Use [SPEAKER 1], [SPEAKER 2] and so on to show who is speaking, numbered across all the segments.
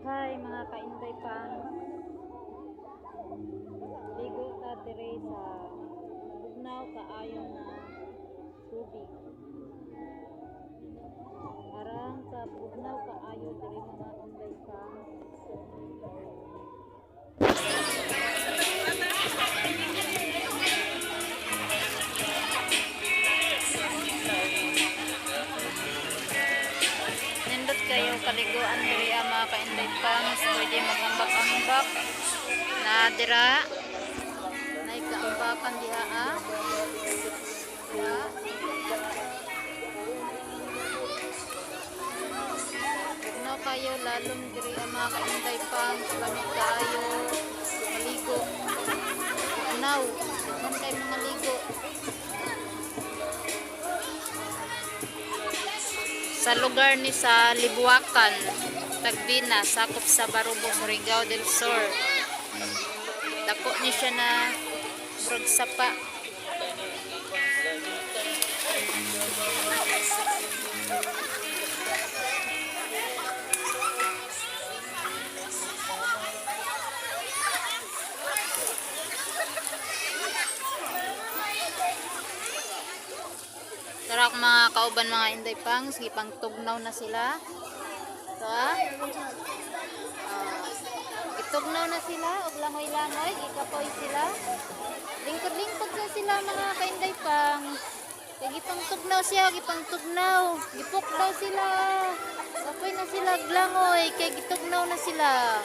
[SPEAKER 1] Hi mga kainday pang ligo ta dire sa bugnaw kaayo na tubig. Arang sa bugnaw kaayo dire mga inday pang. Nindot kayo kaliguan diri mga kainday pang, pwede magambak-ambak na dira nay kaambakan diha ya. No kayo lalong diri mga kainday pang, lamig kaayo maligo now man kay mga ligo sa lugar ni sa Libuacan, Tagbina, sakop sa Barubo, Surigao del Sur. Dako ni siya na murag sapa. Tara mga kauban mga inday pang, sige pang tugnaw na sila. Ito itugnaw na sila, og langoy-langoy, ikapoy sila. Lingkod-lingkod na sila mga kainday pang. Kaya gipang tugnaw siya, gipang tugnaw. Gipok daw sila. Kapoy na sila, glangoy, kaya gitugnaw na sila.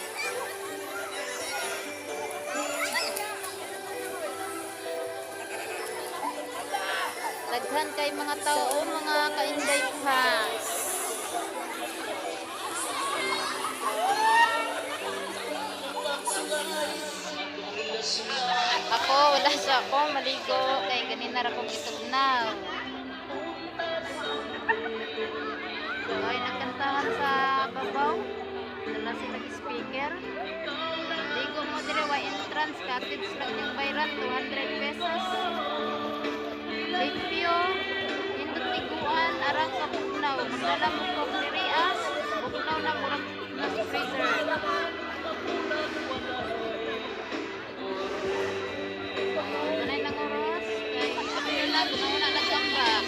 [SPEAKER 1] Daghan kay mga tao, mga kainday pas. Ako, wala sa ako, maligo. Kay ganina ra kong itugnaw. Ay, nagkantahan sa babaw. Dala silang speaker. Ligo mo dire, wa entrance, cottage lang yung bayran, 200 pesos. Limpyo, hindot liguan, arang kabugnaw. Magdala mo kong dirias, bugnaw na murag na freezer. Manay ng oras, kay ako yun na, gunaw na nagambak.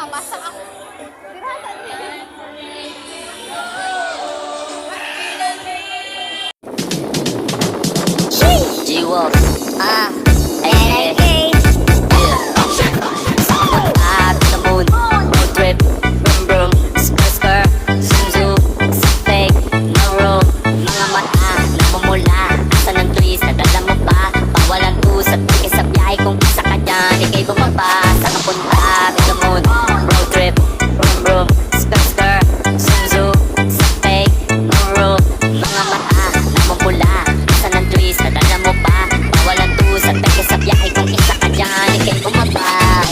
[SPEAKER 1] Mabasa ako. Pirata niya.
[SPEAKER 2] G-Wolf. Hey, hey. Up the moon. Road trip. Brum brum. Skr skr. Zoom zoom. Fake. No room. Mga mata. Namumula. Asa ng twist. Nadala mo pa. Bawalan tusat. Pagkay sa biyahe kung isa ka dyan. Ikay bumaba. Sa kapunta. Big the moon. Road trip. Brum brum. Skr skr. Zoom zoom. Fake. No room. Mga mata. Namumula. Asa ng twist. Nadala mo pa. Bawalan tusat. Pagkay sa biyahe kung isa ka dyan. Ikay bumaba.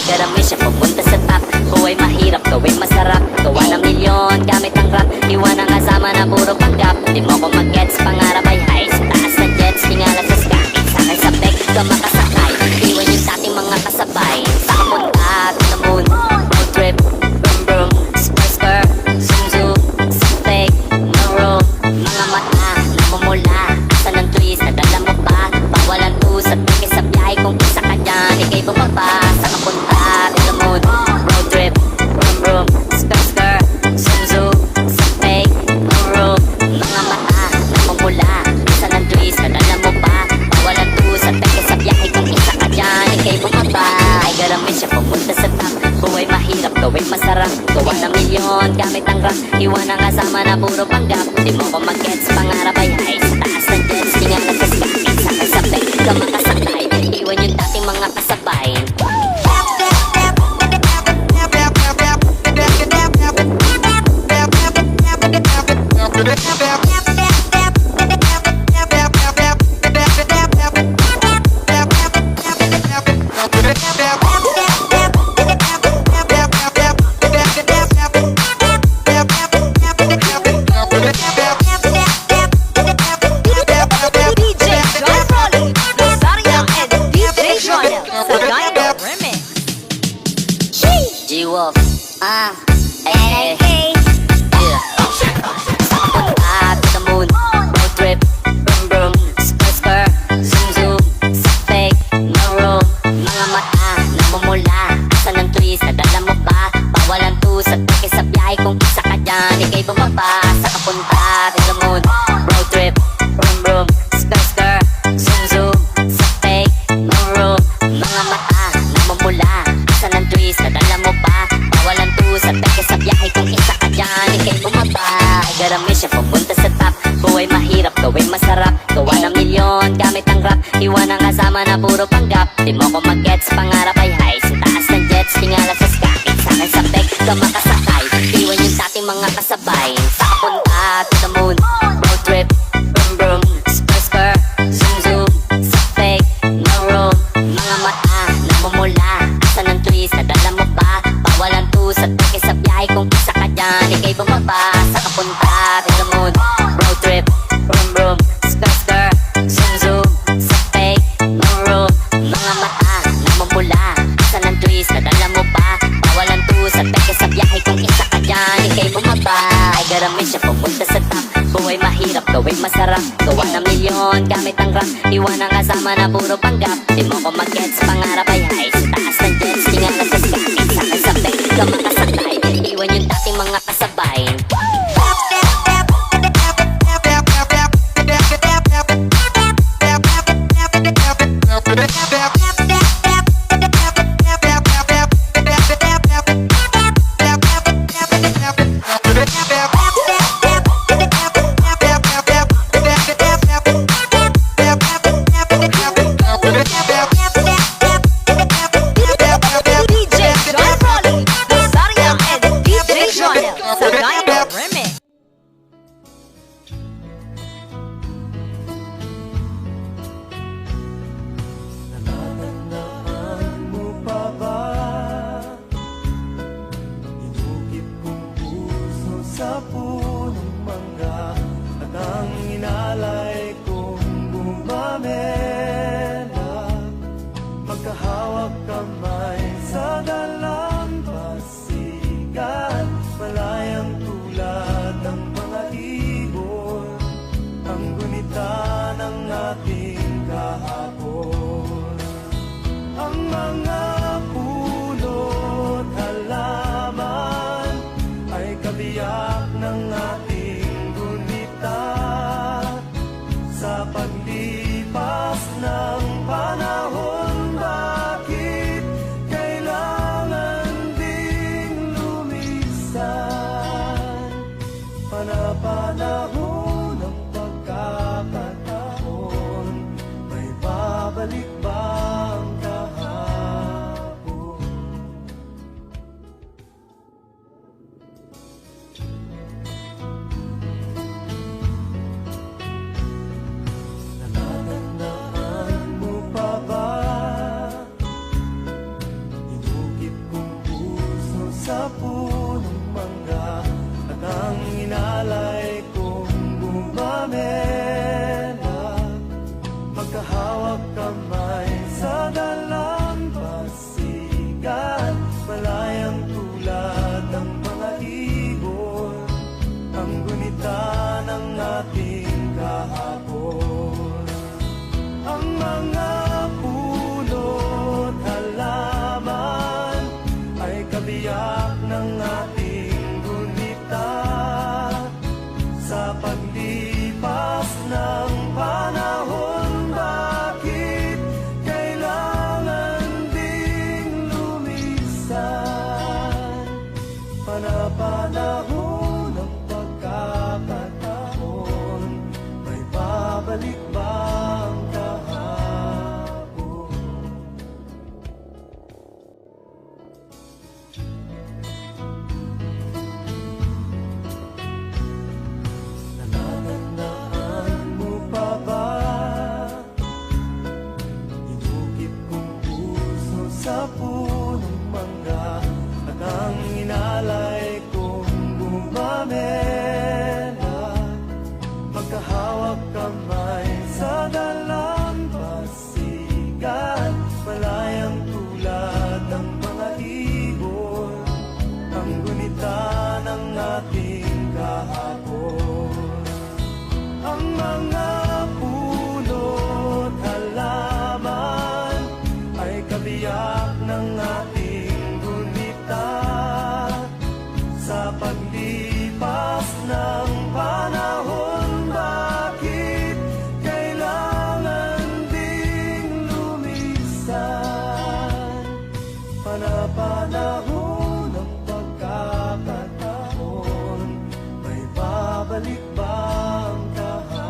[SPEAKER 2] Garami siya pupunta sa top. Buhay mahirap, gawin masarap. Gawa ng milyon, gamit ang rap. Iwan ang kasama na puro panggap. Di mo ko mag-gets, pangarap ay high. Sa taas na jets, tingala sa sky. Sakay sa peg, ka makasakay. Iwan yung sa ating mga kasabay. Sa kapunta, to the moon. Road trip, brum brum. Skr skr, zoom zoom. Sa peg, no room. Mga mata, namumula. Asa ng twist, nadala mo pa. Bawalan tusat, pagkay sa biyahe kung isa ka dyan. Ikay bumaba, sa kapunta, to the moon. Road trip, brum brum. Skr skr, zoom zoom. Sa peg, no room. Mga mata, namumula. Asa ng twist, nadala mo pa. Bawalan tusat, pagkay sa biyahe kung isa ka dyan. Ikay bumaba. Ay garami siya pumunta sa top. na puro panggap. Di mo ko mag-gets, pangarap ay high. Sa taas ng jets, di nga nagsaskakit. Sakay sa peg, ka makasakay. Iwan yung dating mga kasabay. G-Wolf, hey, hey, yeah. Sa kapunta to the moon, road trip, brum brum, skr skr, zoom zoom, sa fake, no room. Mga mata, namumula, asa ng twist, nadala mo pa. Bawalan to sa teke sa biyahe, kung isa ka dyan, ikay bumaba. Sa kapunta to the moon, road trip, brum brum, skr skr, zoom zoom, sa fake, no room. Mga mata, namumula, asa ng twist, nadala mo pa. Bawalan to sa teke sa biyahe, kung isa ka dyan, ikay bumaba. Ay garami siya pumunta sa top. Buhay mahirap, gawin masarap. Gawa ng milyon, gamit ang rap. Iwan ang kasama na puro panggap. Di mo ko mag-gets, pangarap ay high. Sa taas ng jets, tingala sa skakit. Sakay sa peg, ka makasakay. Iwan yung dating mga kasabay. Sa kapunta to the moon, road trip, brum brum, skr skr, zoom zoom, sa peg, no room. Mga mata, namumula, asa ng twist, nadala mo pa. Bawalan to sa teke sa biyahe, kung isa ka dyan, ikay bumaba. Sa kapunta to the moon, road trip, brum brum, skr skr, zoom zoom, sa fake, no room. Mga mata, namumula, asa ng twist, nadala mo pa. Bawalan to sa teke sa biyahe, kung isa ka dyan, ikay bumaba. Ay garami siya pumunta sa top. Buhay mahirap, gawin masarap. Gawa ng milyon, gamit ang rap. Iwan ang kasama na puro panggap. Di mo ko mag-gets, pangarap ay high. Sa taas ng jets, di nga nagsaskakit. Sakay sa peg, ka makasakay. Iwan yung dating mga kasabay.
[SPEAKER 3] Natatandaan mo pa ba? Inukit kong puso sa punong mangga, at ang inalay kong bumamela. Magkahawak kamay sa dalampasigan, malayang tulad ng mga ibon, ang gunita ng ating kahapon. Ang mga puno't halaman ay kabiyak ng ating gunita. Sa paglipas ng panahon, bakit kailangan ding lumisan? sa punong mangga at ang inalay kong gumamela, magkahawak kamay sa dalampasigan, malayang tulad ng mga ibon, ang gunita ng ating kahapon. Ang mga puno't halaman ay kabiyak ng ating gunita sa paglipas ng panahon. Bakit kailangan ding lumisan? Panapanahon ng pagkakataon, may babalik ba ang kahapon?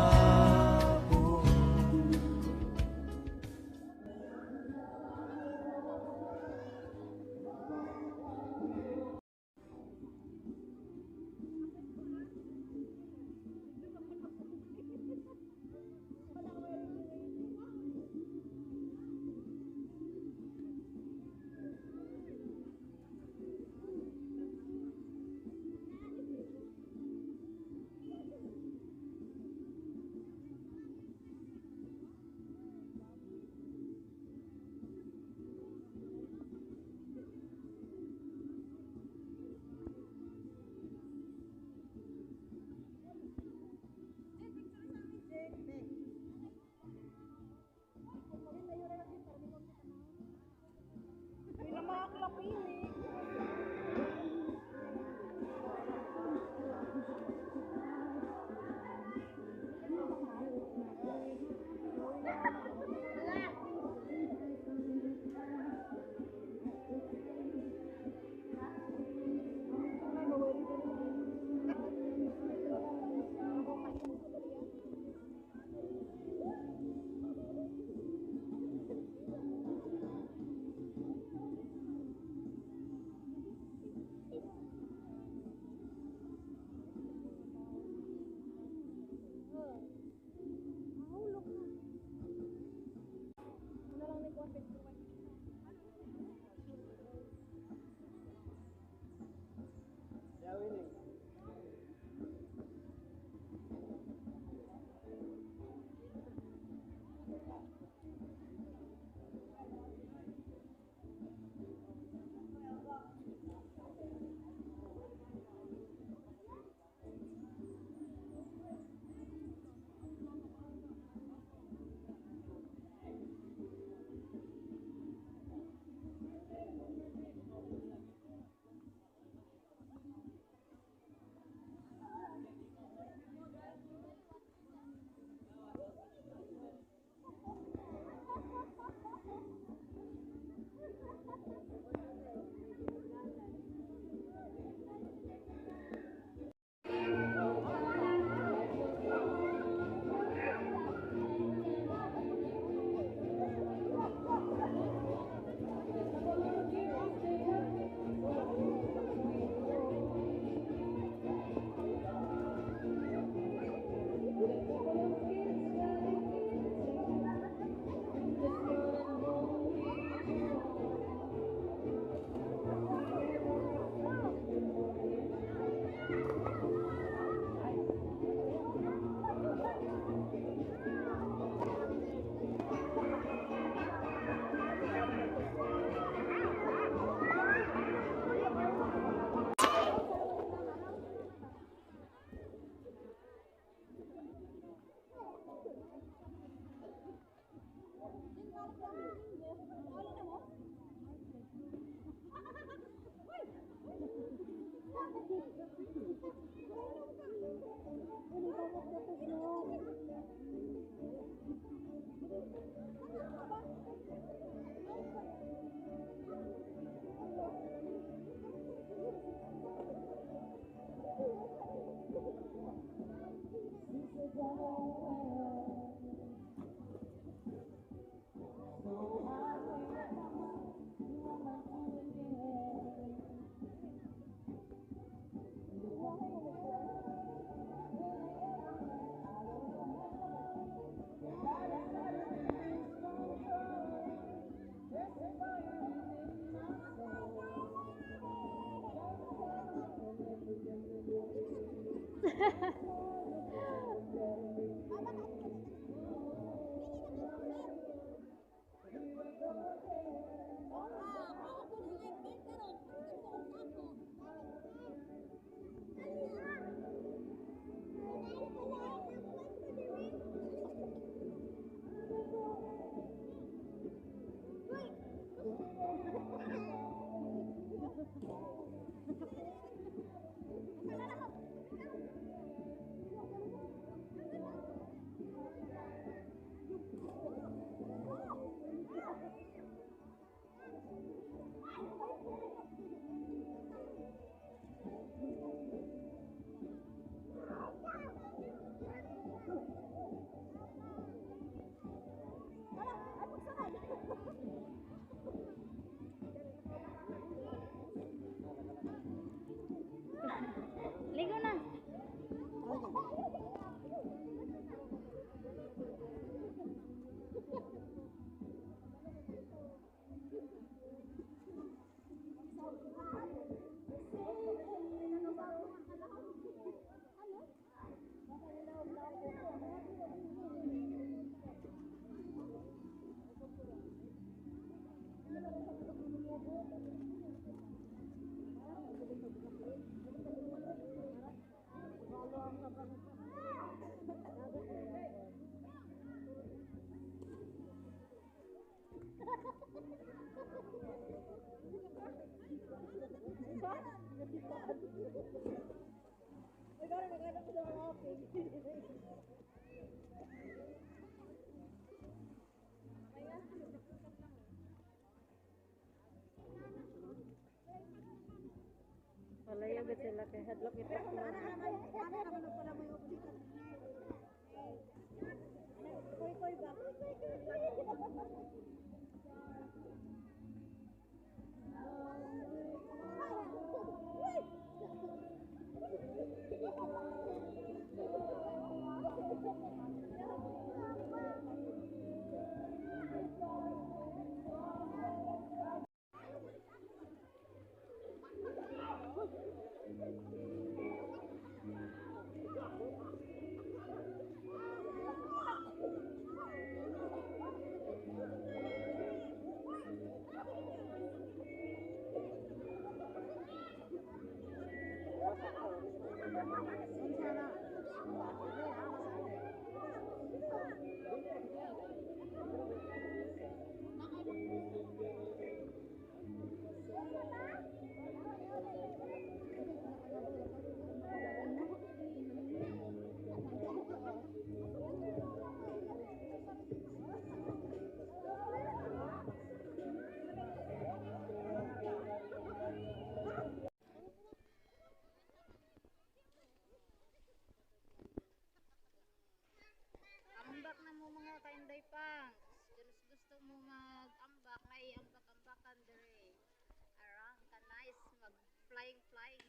[SPEAKER 1] Ligo na. Palayo gud sila kay hadlok itak na. Ambak na mo mga kainday pang. Gusto mo mag-ambak, may ambak-ambakan dire. Arang ka nice mag flying.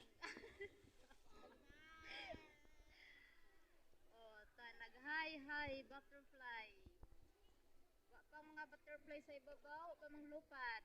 [SPEAKER 1] Oh, ta nag-hi butterfly. Wa pa mga butterfly sa ibabaw, pa mang lupad.